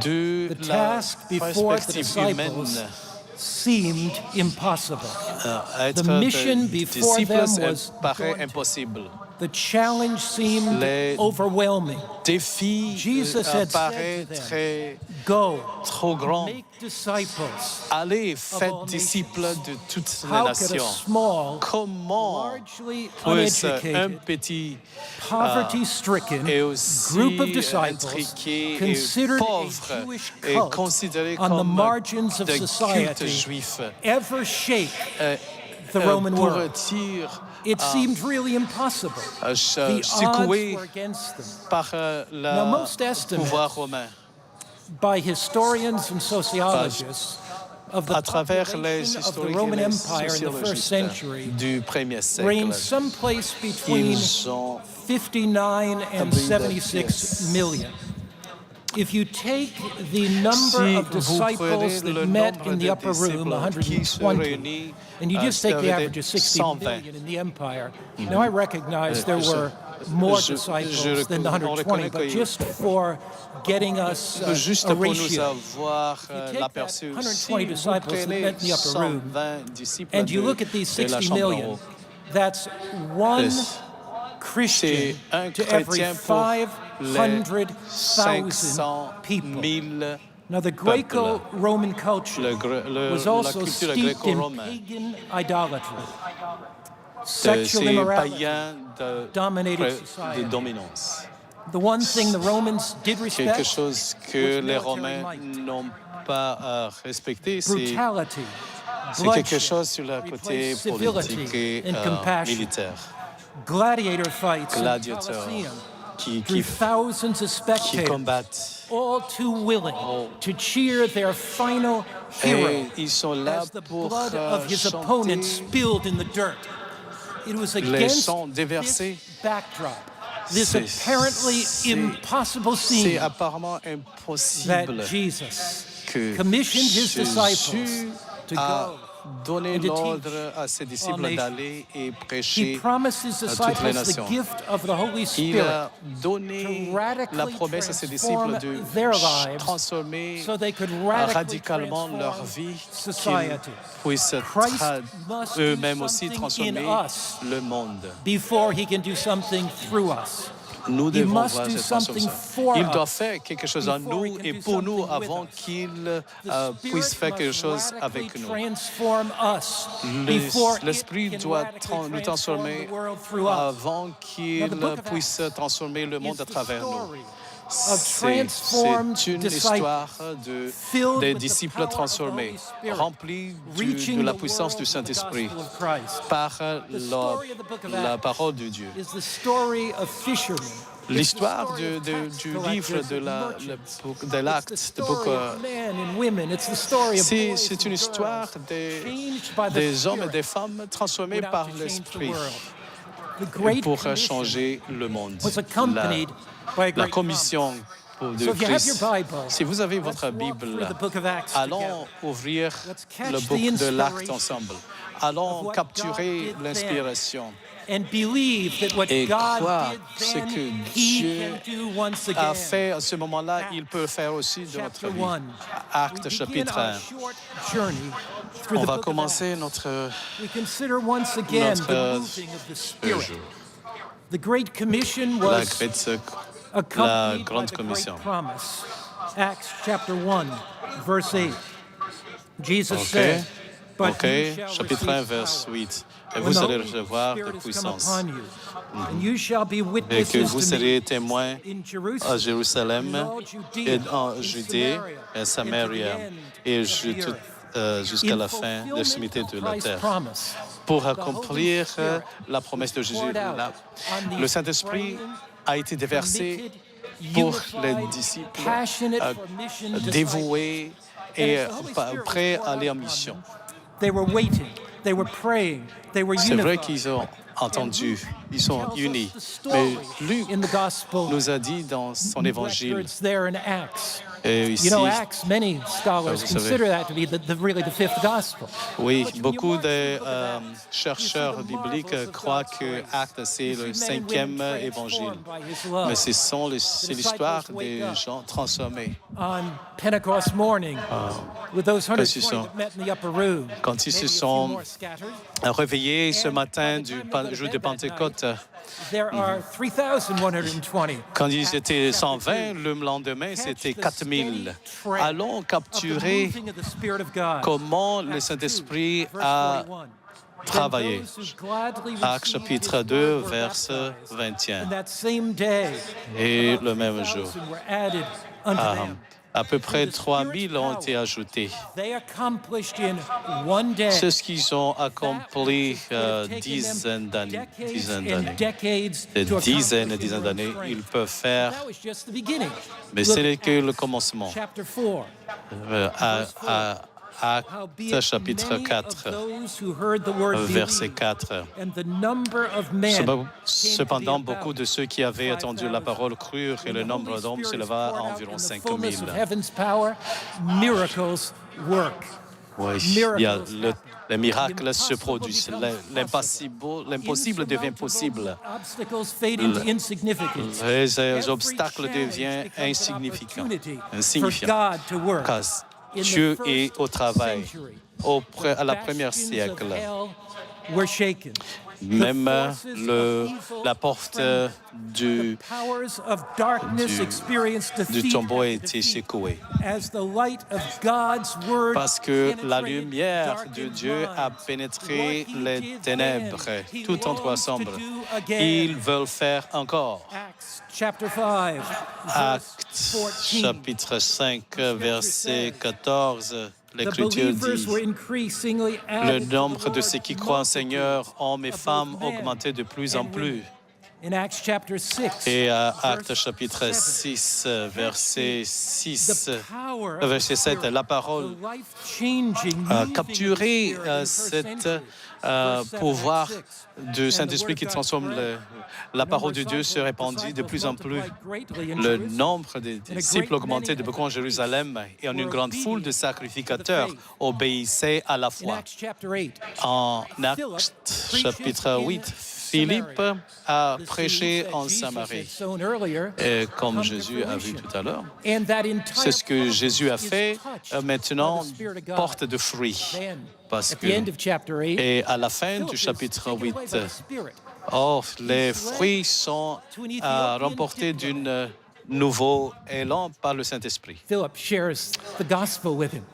De la perspective humaine, seemed impossible. être The mission before disciple them paraît was impossible. The challenge seemed overwhelming. Défi Jesus had paraît said to them, très Go, trop grand. make disciples. Allez, faites disciples de toutes les How could a nations. small, Comment largely puisse un uneducated, petit poverty-stricken et aussi group of disciples intriqué et considered a pauvre Jewish et cult considéré on the comme margins of de culte society juif ever shake the Roman world? pourrait-il It seemed really impossible. The odds secoué were against them. par Now, le most estimates pouvoir romain? by historians and sociologists of the À travers les population of the historiques Roman et les Empire in the first sociologistes century du 1er siècle, ranged someplace between ils ont 59 and 76 million. If you take the number of disciples that met in the upper room, 120, and you just take the average of 60 million in the empire, now I recognize there were more disciples than the 120, but just for getting us juste a pour nous ratio, avoir you take l'aperçu, that si 120 vous disciples that prenez met in the upper room, 120 disciples and you look at these de la 60 chambre en million, haut, that's one Christian c'est un to every chrétien pour les 500,000 500 people. 000 Now, the Greco-Roman culture was la also culture steeped in gréco-romaine pagan idolatry. de Sexual ces immorality païens dominated de society. dominance. The one thing the Romans did Quelque respect chose que was les military Romains might. n'ont pas respecté, c'est Brutality, quelque bloodshed, chose sur le côté replaced civility politique et and compassion. militaire. Gladiator fights in the Gladiateurs Colosseum qui drew thousands of spectators, combattent. all too willing to cheer their final hero Et ils sont là as the pour blood of his opponent chanter spilled in the dirt. It was les against sons déversés. this backdrop, this C'est- apparently c'est- impossible C'est scene, apparemment that impossible Jesus que commissioned his disciples Jésus to a go. donné and to l'ordre à ses disciples nations. d'aller et He prêcher promised his à toutes les disciples the nations. gift of the Holy Il Spirit a donné to radically la promesse à ses transform disciples de their lives transformer so they could radically radicalement leur transform vie, qu'ils society. puissent Christ must do eux-mêmes aussi something transformer in us le monde. before he can do something through us. Nous He devons must voir do cette something transformation. for Il doit us faire quelque chose en before he nous can et do pour nous something with avant us. qu'il The puisse Spirit faire quelque must chose radically avec nous. transform us before L'Esprit it can doit radically nous transform transformer the world through us. avant qu'il Now, the book of puisse transformer le monde Is à the travers nous. story of C'est transformed une disciples histoire filled des with the disciples power of the transformés, Holy Spirit, remplis reaching de la the puissance world du with the Saint-Esprit gospel of Christ. par The story of the book of la Acts parole de Dieu. is the story of fishermen. L'histoire It's the story of tax du collectors livre de and merchants. de It's l'acte, the de book, story of men and women. It's the story of boys c'est and une histoire girls changed by the des hommes et Spirit des femmes transformés went out par to change the l'Esprit world. The Great pour Commission changer le monde. was accompanied by a La great commission de So if you have your Christ. Bible, Si vous avez let's votre walk Bible, through the book of Acts allons together. ouvrir Let's catch le the book de l'Acte inspiration ensemble. of Allons what capturer God did l'inspiration and believe that what et God croire did ce then, que He Dieu can do once a again. fait à ce moment-là, il peut faire aussi de notre Chapter vie. 1. Acte We begin chapitre our 1. short journey through On the va book of commencer Acts. notre We consider once again notre, the moving of the Spirit. jour. The Great Commission La was accompanied by Grande the Commission. Great Promise. Acts chapter 1, verse 8. Jesus Ok, said, But ok, you shall chapitre 1, receive verset power 8. Et when vous the allez Holy recevoir de Spirit has come puissance. upon you, and you shall be Et witnesses que vous to serez me témoins in à Jerusalem, Jérusalem in all et Judea, en in Judée Samaria, et and Samaria to the end et of the earth. jusqu'à In la fin de fulfillment l'extrémité of de la Christ's terre. promise, Pour the Holy accomplir Spirit la promesse de was Jésus, poured out on these le Saint-Esprit praying, a été déversé committed, pour les unified, disciples passionate for mission disciples. dévoués And et as the Holy Spirit was prêts à poured aller en out upon mission. them, they were waiting, they were praying, they were C'est vrai unified. qu'ils ont entendu, ils sont tells us unis. the Mais story Luc in the gospel nous a dit dans son évangile, it's there in Acts. et You ici, know, Acts, many scholars vous savez. consider that to be really the fifth gospel. oui, beaucoup de chercheurs bibliques croient que Actes, c'est le cinquième évangile. Mais c'est l'histoire des gens transformés. On Pentecost morning, with those 120 sont- that met in the upper room, Quand ils se maybe a few sont more scattered, réveillés ce matin du jour de Pentecôte, there are 3,120. quand ils étaient 120, le lendemain, c'était 4000. Allons capturer comment le Saint-Esprit a travaillé. Actes chapitre 2, verset 21. Et le même jour, à peu près 3000 ont été ajoutés. C'est ce qu'ils ont accompli dizaines d'années. Des dizaines et dizaines d'années, ils peuvent faire, mais ce n'est que le commencement. Actes chapitre 4, verset 4. Cependant, beaucoup de ceux qui avaient entendu la parole crurent et le nombre d'hommes s'éleva à environ 5000. Oui, il y a les miracles se produisent. L'impossible devient possible. Les obstacles deviennent insignifiants. Car Dieu est au travail. À la première siècle, même la porte du tombeau a été secouée. Parce que la lumière de Dieu a pénétré les ténèbres, tout endroit sombre. Ils veulent faire encore. Actes chapitre 5, verset 14. L'Écriture dit, le nombre de ceux qui croient en Seigneur, hommes et femmes, augmentait de plus en plus. Et à Actes chapitre 6, verset 7, la parole a capturé cet pouvoir du Saint-Esprit qui transforme la parole de Dieu se répandit de plus en plus. Le nombre des disciples augmentait de beaucoup en Jérusalem et en une grande foule de sacrificateurs obéissaient à la foi. En Actes chapitre 8, Philippe a prêché en Samarie. Et comme Jésus a vu tout à l'heure, c'est ce que Jésus a fait, maintenant porte de fruits. Parce que, et à la fin du chapitre 8, les fruits sont remportés d'un nouveau élan par le Saint-Esprit.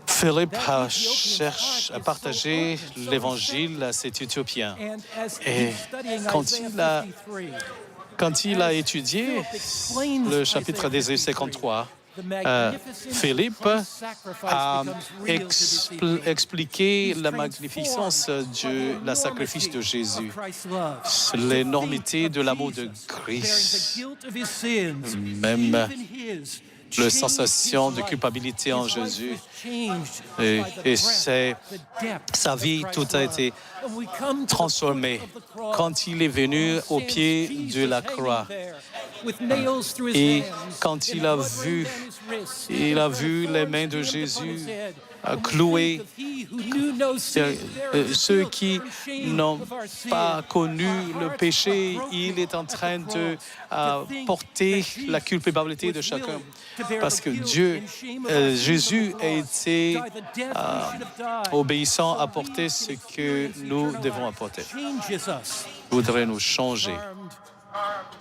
Philippe cherche à partager l'Évangile à cet Éthiopien. Et quand il a étudié le chapitre d'Ésaïe 53, Philippe a expliqué la magnificence du sacrifice de Jésus, l'énormité de l'amour de Christ, même la sensation de culpabilité en Jésus. Et sa vie, tout a été transformé quand il est venu au pied de la croix. Et quand il a vu les mains de Jésus clouées, ceux qui n'ont pas connu le péché, il est en train de porter la culpabilité de chacun. Parce que Jésus a été obéissant à porter ce que nous devons apporter. Il voudrait nous changer,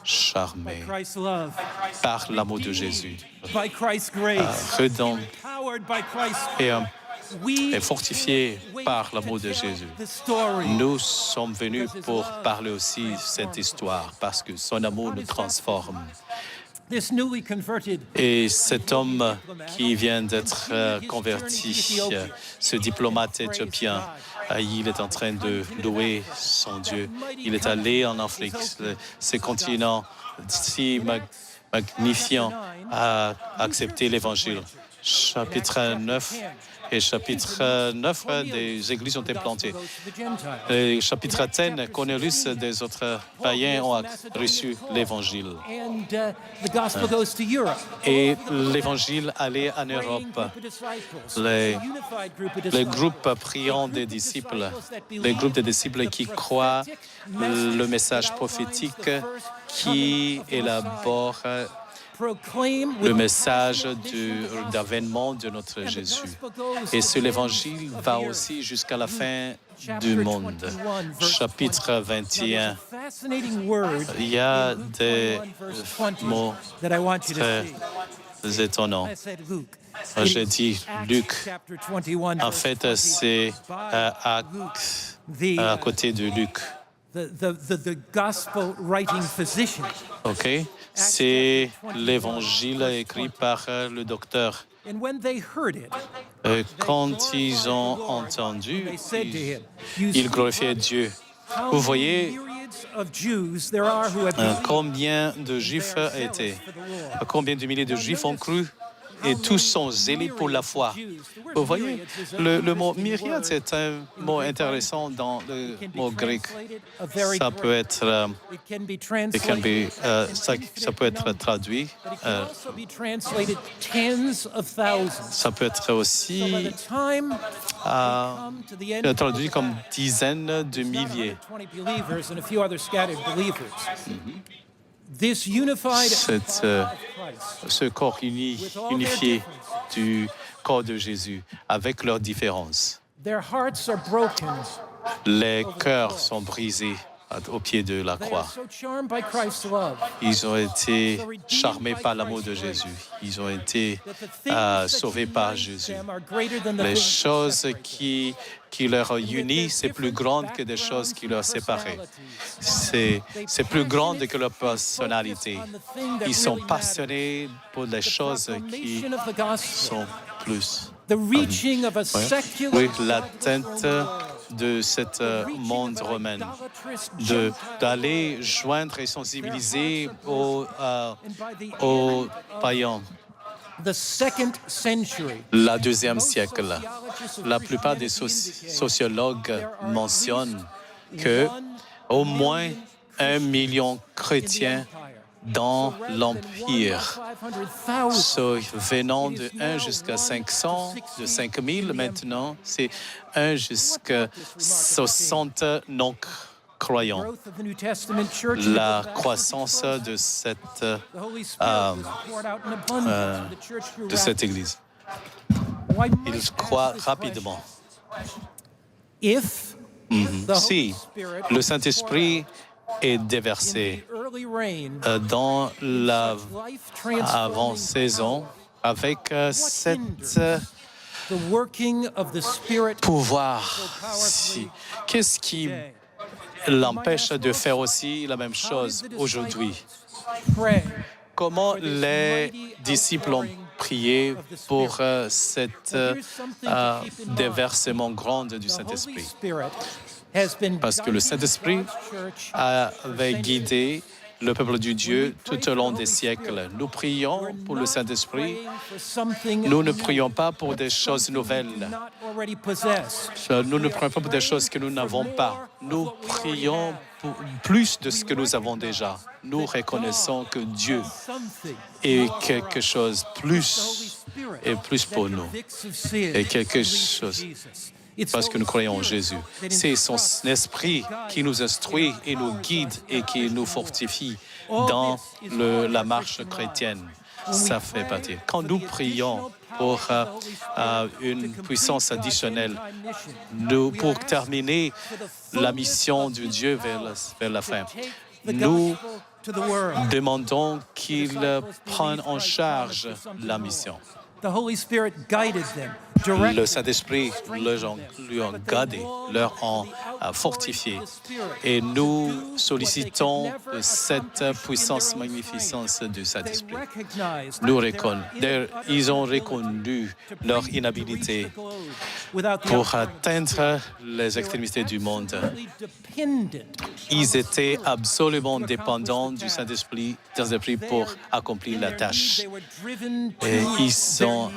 charmer par l'amour de Jésus, redonner et fortifié par l'amour de Jésus. Nous sommes venus pour parler aussi de cette histoire parce que son amour nous transforme. Et cet homme qui vient d'être converti, ce diplomate éthiopien, il est en train de louer son Dieu. Il est allé en Afrique, ce continent si magnifiant, a accepté l'Évangile. chapitre 9 et chapitre 9 des églises ont été plantées. Et chapitre 10, Cornelius des autres païens ont reçu l'Évangile. Et l'Évangile allait en Europe. Les groupes priants des disciples, les groupes de disciples qui croient le message prophétique, qui élaborent le message d'avènement de notre Jésus. Et ce l'évangile va aussi jusqu'à la fin du monde. Chapitre 21, il y a des mots très étonnants. J'ai dit Luc. En fait, c'est à côté de Luc. The gospel writing physician. OK. C'est l'évangile écrit par le docteur. And when they heard it, Quand ils ont entendu, ils glorifiaient Dieu. Vous voyez combien de Juifs étaient, combien de milliers de Juifs ont cru et tous sont zélés pour la foi. Vous voyez, le mot myriade, c'est un mot intéressant dans le mot grec. Ça peut être, ça peut être traduit. Ça peut être aussi traduit comme dizaines de milliers. Ce corps unifié du corps de Jésus, avec leurs différences. Les cœurs sont brisés au pied de la croix. Ils ont été charmés par l'amour de Jésus. Ils ont été sauvés par Jésus. Les choses qui leur unissent, c'est plus grand que des choses qui leur séparent. C'est plus grand que leur personnalité. Ils sont passionnés pour les choses qui sont plus. Oui, l'atteinte de ce monde romain, d'aller joindre et sensibiliser aux païens. La deuxième siècle, la plupart des sociologues mentionnent que au moins 1 million de chrétiens dans l'Empire, venant de 1 jusqu'à 500, de 5000 maintenant, c'est 1 jusqu'à 60 non-croyants. La croissance de cette Église. Ils croient rapidement. Si le Saint-Esprit est déversé dans l'avant-saison avec cet pouvoir. Qu'est-ce qui l'empêche de faire aussi la même chose aujourd'hui? Comment les disciples ont prié pour cet déversement grand du Saint-Esprit? Parce que le Saint-Esprit avait guidé le peuple de Dieu tout au long des siècles. Nous prions pour le Saint-Esprit. Nous ne prions pas pour des choses nouvelles. Nous ne prions pas pour des choses que nous n'avons pas. Nous prions pour plus de ce que nous avons déjà. Nous reconnaissons que Dieu est quelque chose plus et plus pour nous. Et quelque chose parce que nous croyons en Jésus. C'est son esprit qui nous instruit et nous guide et qui nous fortifie dans la marche chrétienne. Ça fait partie. Quand nous prions pour une puissance additionnelle, pour terminer la mission de Dieu vers la fin, nous demandons qu'il prenne en charge la mission. le Saint-Esprit lui ont gardé, leur ont fortifié. Et nous sollicitons cette puissance, magnificence du Saint-Esprit. Ils ont reconnu leur inhabilité pour atteindre les extrémités du monde. Ils étaient absolument dépendants du Saint-Esprit pour accomplir la tâche. Et ils ont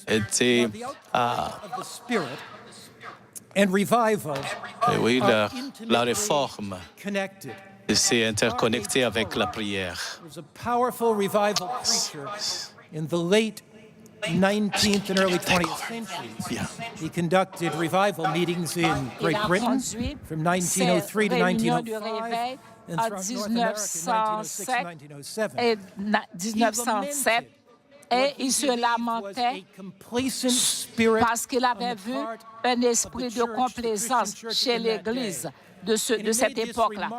été oui, la réforme s'est interconnectée avec la prière. In the late 19th and early 20th centuries, he conducted revival meetings in Great Britain from 1903 to 1905 and throughout North America in 1906 et 1907. Et il se lamentait parce qu'il avait vu un esprit de complaisance chez l'Église de cette époque-là.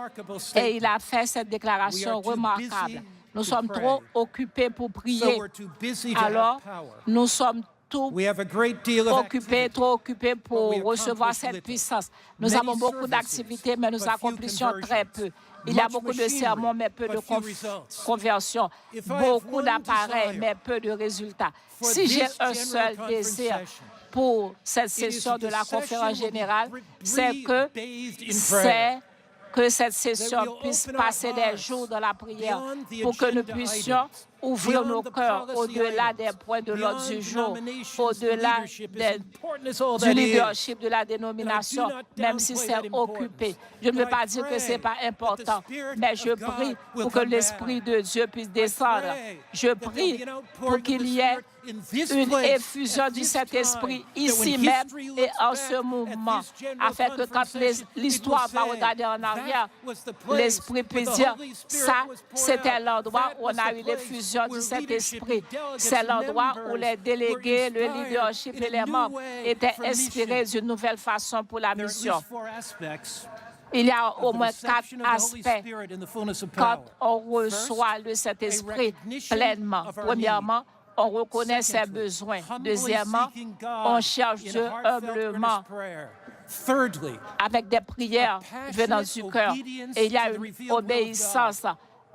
Et il a fait cette déclaration remarquable. Nous sommes trop occupés pour prier. Alors, nous sommes trop occupés pour recevoir cette puissance. Nous avons beaucoup d'activités, mais nous accomplissons très peu. Il y a beaucoup de sermons, mais peu de conversions. Beaucoup d'appareils, mais peu de résultats. Si j'ai un seul désir pour cette session de la conférence générale, c'est que cette session puisse passer des jours dans la prière pour que nous puissions ouvrir nos cœurs au-delà des points de l'ordre du jour, au-delà du leadership de la dénomination, même si c'est occupé. Je ne veux pas dire que ce n'est pas important, mais je prie pour que l'Esprit de Dieu puisse descendre. Je prie pour qu'il y ait une effusion du Saint-Esprit ici même et en ce mouvement, afin que quand l'histoire va regarder en arrière, l'Esprit puisse dire, ça, c'était l'endroit où on a eu l'effusion du Saint-Esprit. C'est l'endroit où les délégués, le leadership et les membres étaient inspirés d'une nouvelle façon pour la mission. Il y a au moins 4 aspects quand on reçoit le Saint-Esprit pleinement. Premièrement, on reconnaît ses besoins. Deuxièmement, on cherche Dieu humblement, avec des prières venant du cœur. Et il y a une obéissance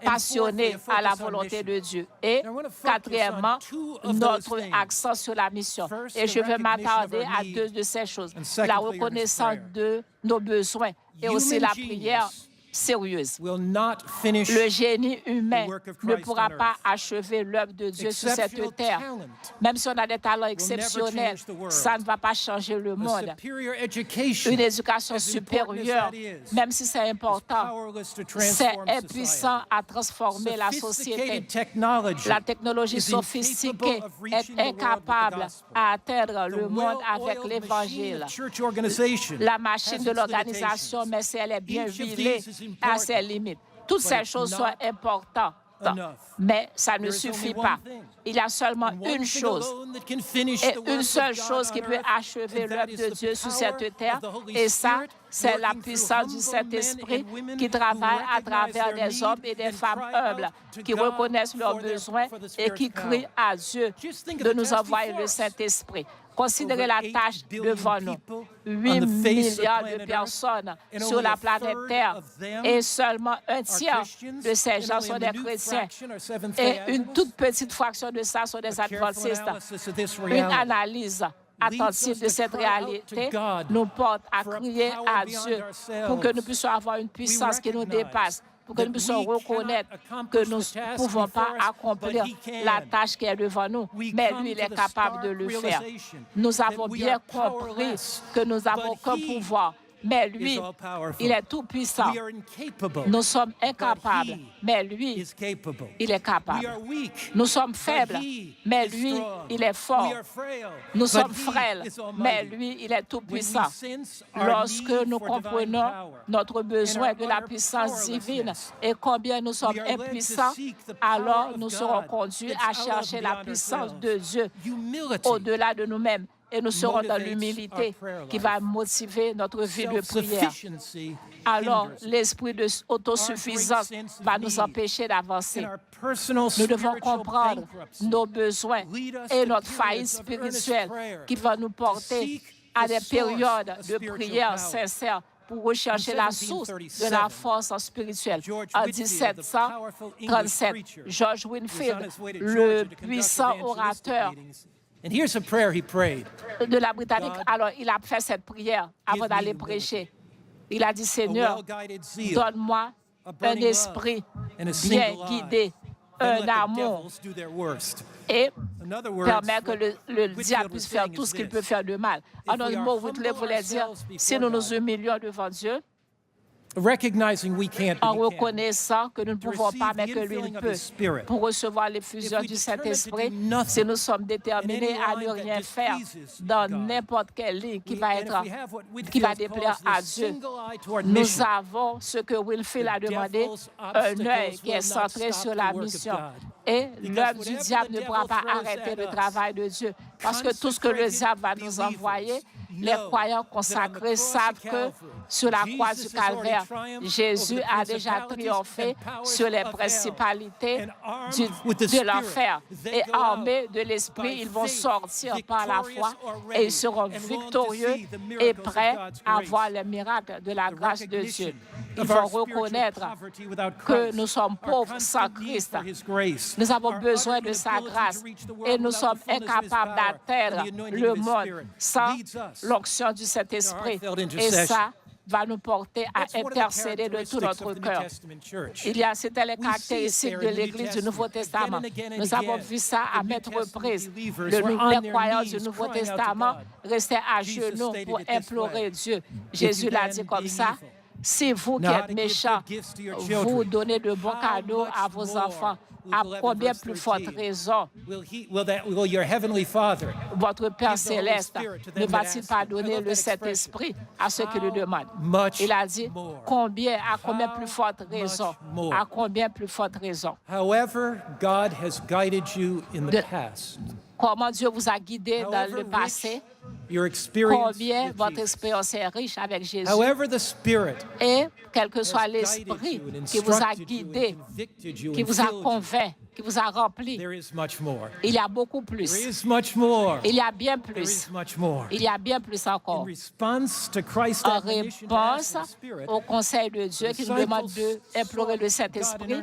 passionnée à la volonté de Dieu. Et quatrièmement, notre accent sur la mission. Et je vais m'attarder à 2 de ces choses. La reconnaissance de nos besoins et aussi la prière sérieuse. Le génie humain ne pourra pas achever l'œuvre de Dieu sur cette terre. Même si on a des talents exceptionnels, ça ne va pas changer le monde. Une éducation supérieure, même si c'est important, c'est impuissant à transformer la société. La technologie sophistiquée est incapable à atteindre le monde avec l'Évangile. La machine de l'organisation, mais si elle est bien huilée, à ses limites. Toutes ces choses sont importantes, mais ça ne suffit pas. Il y a seulement une chose, et une seule chose qui peut achever l'œuvre de Dieu sur cette terre, et ça, c'est la puissance du Saint-Esprit qui travaille à travers des hommes et des femmes humbles, qui reconnaissent leurs besoins et qui crient à Dieu de nous envoyer le Saint-Esprit. Considérez la tâche devant nous. 8 milliards de personnes sur la planète Terre et seulement un tiers de ces gens sont des chrétiens. Et une toute petite fraction de ça sont des adventistes. Une analyse attentive de cette réalité nous porte à crier à Dieu pour que nous puissions avoir une puissance qui nous dépasse, pour que nous puissions reconnaître que nous ne pouvons pas accomplir la tâche qui est devant nous, mais lui, il est capable de le faire. Nous avons bien compris que nous n'avons aucun pouvoir, mais lui, il est tout puissant. Nous sommes incapables, mais lui, il est capable. Nous sommes faibles, mais lui, il est fort. Nous sommes frêles, mais lui, il est tout puissant. Lorsque nous comprenons notre besoin de la puissance divine et combien nous sommes impuissants, alors nous serons conduits à chercher la puissance de Dieu au-delà de nous-mêmes. will nous serons dans motivate l'humilité our prayer qui life. va motiver notre vie de prière. Self-sufficiency Alors, hinders l'esprit d'autosuffisance va nous empêcher d'avancer. in our personal Nous devons spiritual comprendre bankruptcy. nos besoins Lead us et to notre periods faillite of earnest spirituelle prayer, qui va nous porter seek à the des source périodes of de spiritual prière power. sincère pour rechercher la source de la force spirituelle. En 1737, George Whitefield, le puissant orateur And here's a prayer he prayed. de la Britannique, alors il a fait cette prière avant d'aller prêcher. Il a dit, Seigneur, donne-moi un esprit bien guidé, un amour, et permet que le diable puisse faire tout ce qu'il peut faire de mal. En d'autres mots, Whitefield voulait dire, si nous nous humilions devant Dieu, recognizing we can't, en reconnaissant que nous ne pouvons pas, mais que lui il peut, pour recevoir l'effusion du Saint-Esprit, si nous sommes déterminés à ne rien faire dans n'importe quelle ligne qui va déplaire à Dieu. Nous avons ce que Whitefield a demandé, un œil qui est centré sur la mission. Et l'œuvre du diable ne pourra pas arrêter le travail de Dieu. Parce que tout ce que le diable va nous envoyer, les croyants consacrés savent que sur la croix du Calvaire, Jésus a déjà triomphé sur les principalités de l'enfer. Et armés de l'Esprit, ils vont sortir par la foi et ils seront victorieux et prêts à voir les miracles de la grâce de Dieu. Ils vont reconnaître que nous sommes pauvres sans Christ. Nous avons besoin de sa grâce et nous sommes incapables d'atteindre le monde sans l'onction du Saint-Esprit. Et ça va nous porter à intercéder de tout notre cœur. C'était les caractéristiques de l'Église du Nouveau Testament. Nous avons vu ça à maintes reprises. Les croyants du Nouveau Testament restaient à genoux pour implorer Dieu. Jésus l'a dit comme ça. Si vous qui êtes méchants, vous donnez de bons cadeaux à vos enfants, à combien plus forte raison votre Père céleste ne va-t-il pas donner le Saint-Esprit à ceux qui le demandent? Il a dit, à combien plus forte raison? À combien plus forte raison? Comment Dieu vous a guidé dans le passé? Combien votre expérience est riche avec Jésus. Et quel que soit l'esprit qui vous a guidé, qui vous a convaincu, qui vous a rempli, il y a beaucoup plus. Il y a bien plus. Il y a bien plus encore. En réponse au conseil de Dieu qui nous demande d'implorer le Saint-Esprit,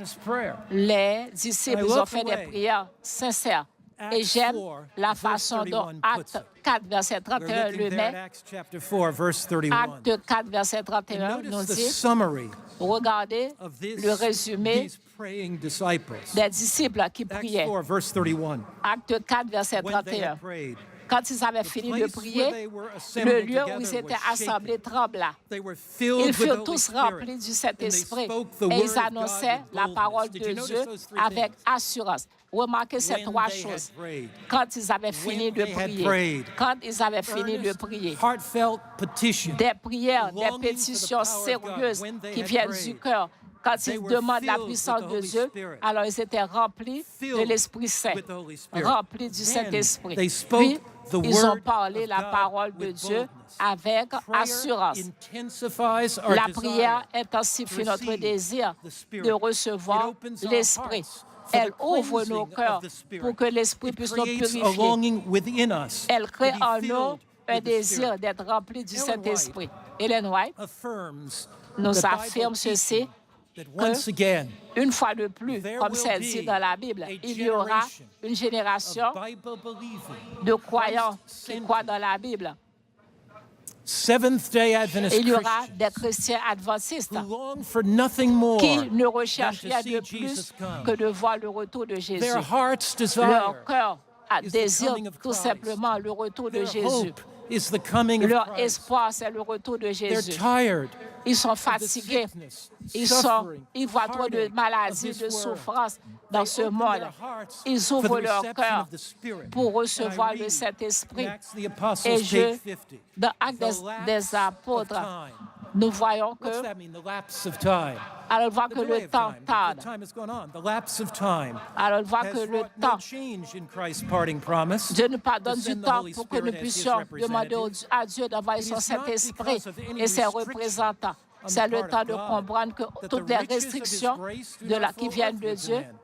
les disciples ont fait des prières sincères. Et j'aime la façon dont Acte 4, verset 31 le met. Acte 4, verset 31 nous dit, regardez le résumé des disciples qui priaient. Acte 4, verset 31. Quand ils avaient fini de prier, le lieu où ils étaient assemblés trembla. Ils furent tous remplis du Saint-Esprit et ils annonçaient la parole de Dieu avec assurance. Remarquez ces trois choses. Quand ils avaient fini de prier, des prières, des pétitions sérieuses qui viennent du cœur. Quand ils demandent la puissance de Dieu, alors ils étaient remplis de l'Esprit Saint, remplis du Saint-Esprit. Puis, ils ont parlé la parole de Dieu avec assurance. La prière intensifie notre désir de recevoir l'Esprit. Elle ouvre nos cœurs pour que l'Esprit puisse nous purifier. Elle crée en nous un désir d'être rempli du Saint-Esprit. Ellen White nous affirme ceci, qu'une fois de plus, comme c'est dit dans la Bible, il y aura une génération de croyants qui croient dans la Bible. Il y aura des chrétiens adventistes qui ne recherchent rien de plus que de voir le retour de Jésus. Leur cœur désire tout simplement le retour de Jésus. Leur espoir, c'est le retour de Jésus. Ils sont fatigués. Ils voient trop de maladies, de souffrances dans ce monde. Ils ouvrent leur cœur pour recevoir le Saint-Esprit. Et dans Actes des Apôtres, nous voyons que, What's that mean, the lapse of time? alors on voit The que delay le of temps time. tarde. The time has gone on. The lapse of time Alors on voit has que le wrought no temps, change in Christ's parting promise. Dieu nous to pardonne du send the temps Holy pour que nous Spirit as his puissions demander representative. à Dieu d'envoyer It son is not Saint-Esprit because of any et ses restriction représentants. on C'est the le part temps of de God, comprendre que that toutes the les riches of his restrictions grace do de not qui flow viennent de upward to Dieu man.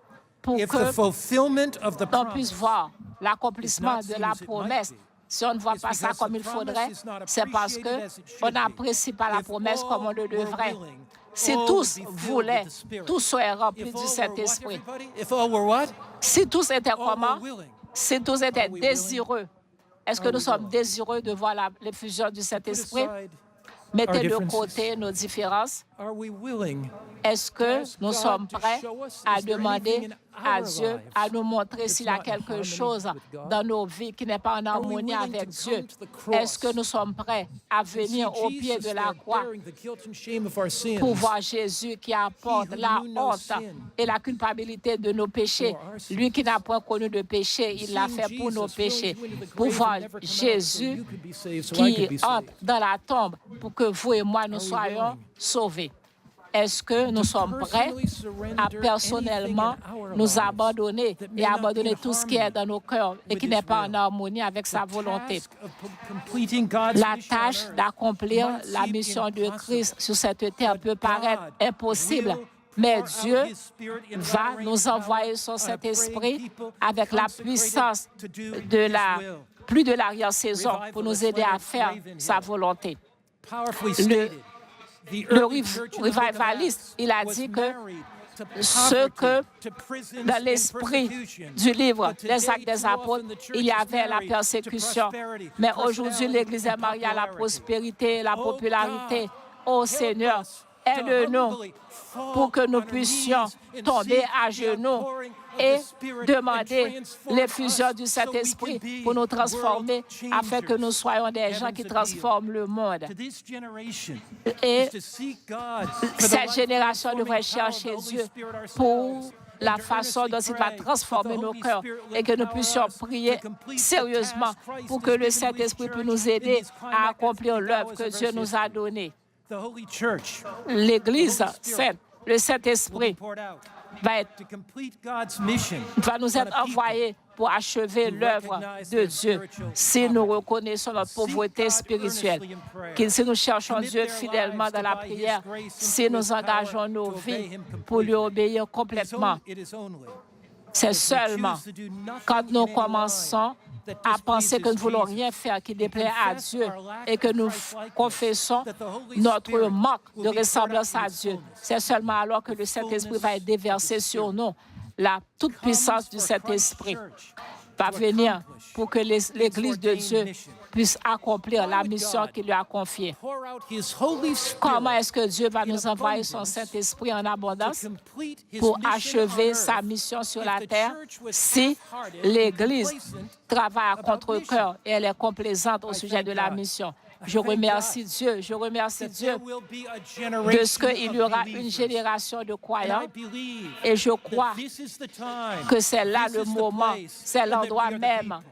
pour If the que fulfillment of the on puisse promise voir l'accomplissement is not de seen la as it might promesse. be, Si on ne voit it's pas ça because comme the il faudrait, promise is not c'est parce appreciated as it qu'on should be. n'apprécie pas la If promesse comme on all le were devrait. willing, Si all tous would be filled voulaient, with the Spirit. tous seraient remplis If du all were what, Saint-Esprit. everybody? If all were what? Si tous étaient All were comment? willing. Si tous étaient Are we willing? désireux. Est-ce que Are nous we sommes willing? désireux de voir l'effusion du Put Saint-Esprit? aside Mettez our de differences. côté nos différences. Are we willing Est-ce que ask nous God sommes to prêts show us, à is there demander anything in à our Dieu, lives à nous montrer that's s'il y a not in quelque harmony chose with God? dans nos vies qui n'est pas en Are we harmonie willing avec to Dieu? come to the cross Est-ce que nous sommes prêts à and see venir au pied Jesus de la there croix bearing the guilt and shame of our sins pour voir Jésus qui apporte He who la knew no honte sin et la culpabilité de nos péchés? for our sins. Lui qui n'a point connu de péché, il l'a Seeing fait pour nos Jesus willing péchés. to go into the Pour grave voir and never come out so Jésus you could be saved, so I qui could be entre saved. dans la tombe pour que vous et moi nous Are we soyons willing sauvés. Est-ce que nous sommes prêts personally surrender à anything personnellement in our nous lives abandonner that may et not be abandonner in tout ce qui est harmony dans nos cœurs et with qui His n'est pas en will? harmonie avec sa The volonté? task of completing God's La mission on tâche earth d'accomplir might la seem mission de impossible, Christ sur cette terre but peut paraître God impossible, will mais pour out Dieu His Spirit in va right nous power envoyer son on a Saint-Esprit praying people avec la consecrated puissance to do de la, His will. plus de l'arrière-saison pour nous aider à faire sa volonté. Powerfully stated, the Le early church in the book of revivaliste, Acts il a was dit que married to ce que poverty, to prisons dans and l'esprit persecution. du livre But des today, Actes des too Apôtres, often, the church il y is avait la married to persécution. prosperity, Mais aujourd'hui, personality, l'Église est and mariée à la popularity. prospérité, la Oh popularité. God, Ô help Seigneur, us to aide-nous humbly fall pour que nous on our puissions knees and tomber seek à the genoux outpouring of et the Spirit and demander transform l'effusion us du so we Saint-Esprit can be pour nous transformer world afin que nous changers. soyons des gens Heavens qui appeal transforment le monde. to this generation Et is to seek God for the cette life génération transforming devrait power of the chercher Holy Dieu Spirit ourselves, pour la and to façon dont earnestly il va pray transformer that the nos Holy cœurs Spirit will et que nous empower puissions us prier to complete the sérieusement task Christ pour has que le given to His Saint-Esprit puisse church nous in aider these à climactic accomplir l'œuvre hours que of Dieu our nous a history. donnée. The Holy Church L'Église The Holy Spirit sainte, le will be Saint-Esprit poured out va to complete God's mission va nous on a être people envoyé pour achever who l'œuvre recognize de their Dieu spiritual si nous poverty. reconnaissons notre Seek pauvreté God spirituelle. earnestly in prayer. Que si nous cherchons Commit Dieu their fidèlement lives dans to la by His prière, grace and si to nous His engageons power nos to obey vies Him pour lui completely. obéir complètement, It is only c'est as we seulement choose to do nothing quand nous in any commençons line that à penser que nous ne displeases voulons Jesus, rien faire qui and déplaît à confess Dieu our lack et que of nous Christ-likeness, confessons that the Holy notre Spirit manque will de be poured ressemblance out in à His Dieu. fullness. C'est seulement alors que le Saint-Esprit va être déversé sur nous. La toute puissance du Saint-Esprit va venir pour que l'Église de Dieu puisse accomplir la mission qu'il lui a confiée. Pour out His Holy Comment Spirit est-ce que Dieu va in nous envoyer son abundance Saint-Esprit en abondance to complete His pour mission on achever earth sa mission sur if la the terre church was si half-hearted and l'Église complacent travaille à about contre-cœur et elle est complaisante au I sujet thank de la God. mission? I Je thank remercie God Dieu, je remercie that Dieu there will be a de ce generation qu'il y of aura une believers. génération de And croyants I believe et je that crois this is the time, que c'est là this le is the moment, place, c'est and that we l'endroit are the même people.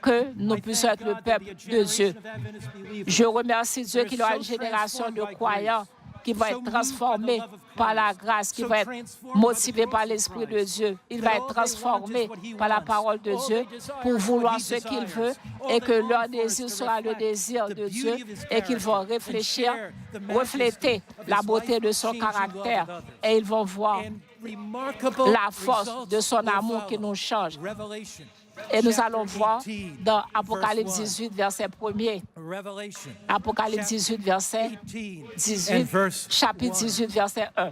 que nous I puissions thank être le God there'll be peuple a de Dieu. generation of Adventist believers Je remercie Dieu that qu'il y are aura so une génération de transformed by croyants grace, qui va so être moved by the transformée love of par la Christ, grâce, qui so va être transformed by the motivé cross par of l'Esprit de Christ, Dieu. Il that va all être they transformé want is what He par la wants. parole de All Dieu they desire pour is what vouloir He ce qu'il desires. veut All et they que long leur for is désir to sera le reflect désir the de beauty Dieu of His et qu'ils vont character and réfléchir, share the majesty refléter of la His beauté de son life-changing love caractère with others. et ils vont voir And remarkable la force results de son will amour qui follow. nous change. Revelation, Et nous chapter allons voir 18, dans Apocalypse verse 1. 18, verset 1er. Revelation, Apocalypse 18, verset 18 and verse 18, chapitre 1. 18, verset 1.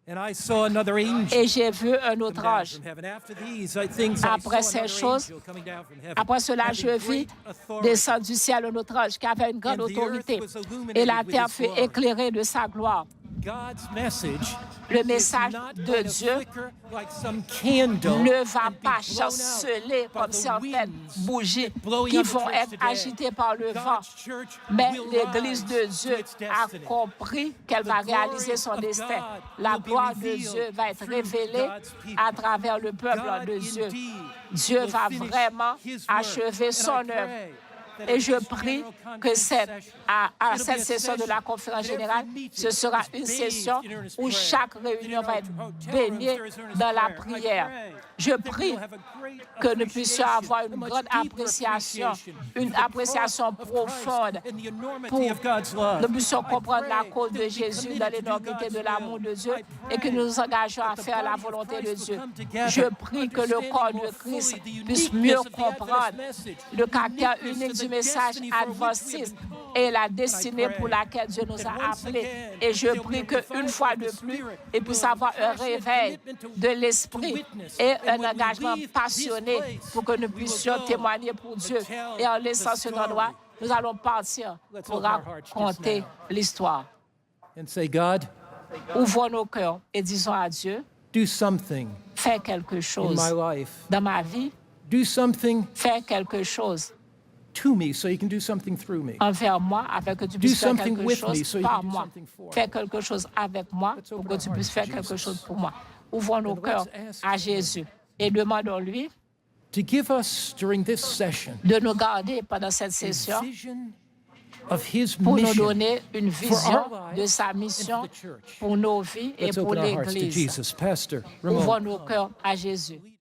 And I saw another angel Et j'ai vu un come autre down ange. from heaven. After these things, I Après saw ces another choses, angel coming down from heaven, Après cela, having je vis great authority. descendre du ciel un autre ange qui avait une grande And the autorité. earth was illuminated Et la with terre his fut glory. éclairée de sa gloire. God's message Le is message not de going to Dieu flicker like some candle ne va and be pas blown out chanceler by comme the certaines winds bougies blowing qui up the vont church être today. agitées par le vent. God's church Mais will l'Église de rise Dieu to its a destiny. compris qu'elle The va glory réaliser son of destin. God La will be gloire de revealed Dieu va être through révélée God's people. à travers le peuple God de Dieu. indeed Dieu will va finish vraiment His work. achever And son I œuvre. pray Et je prie que à cette session de la conférence générale, ce sera une session où chaque réunion va être baignée dans la prière. Je prie que nous puissions avoir une grande appréciation, une appréciation profonde pour nous puissions comprendre la cause de Jésus dans l'énormité de l'amour de Dieu et que nous nous engageons à faire la volonté de Dieu. Je prie que le corps de Christ puisse mieux comprendre le caractère unique du message adventiste et la destinée pour laquelle Dieu nous a appelés. Et je prie qu'une fois de plus, il puisse avoir un réveil de l'esprit et un engagement passionné pour que nous puissions témoigner pour Dieu. Et en laissant cet endroit, nous allons partir pour raconter l'histoire. Ouvrons nos cœurs et disons à Dieu, fais quelque chose dans ma vie, fais quelque chose to me so you can do something through me. Envers moi, afin que tu puisses faire quelque chose par moi. Fais quelque chose avec moi pour que tu puisses faire quelque chose pour moi. Ouvrons nos cœurs à Jésus et demandons-lui de nous garder pendant cette session pour nous donner une vision de sa mission pour nos vies et pour l'Église. Ouvrons nos cœurs à Jésus.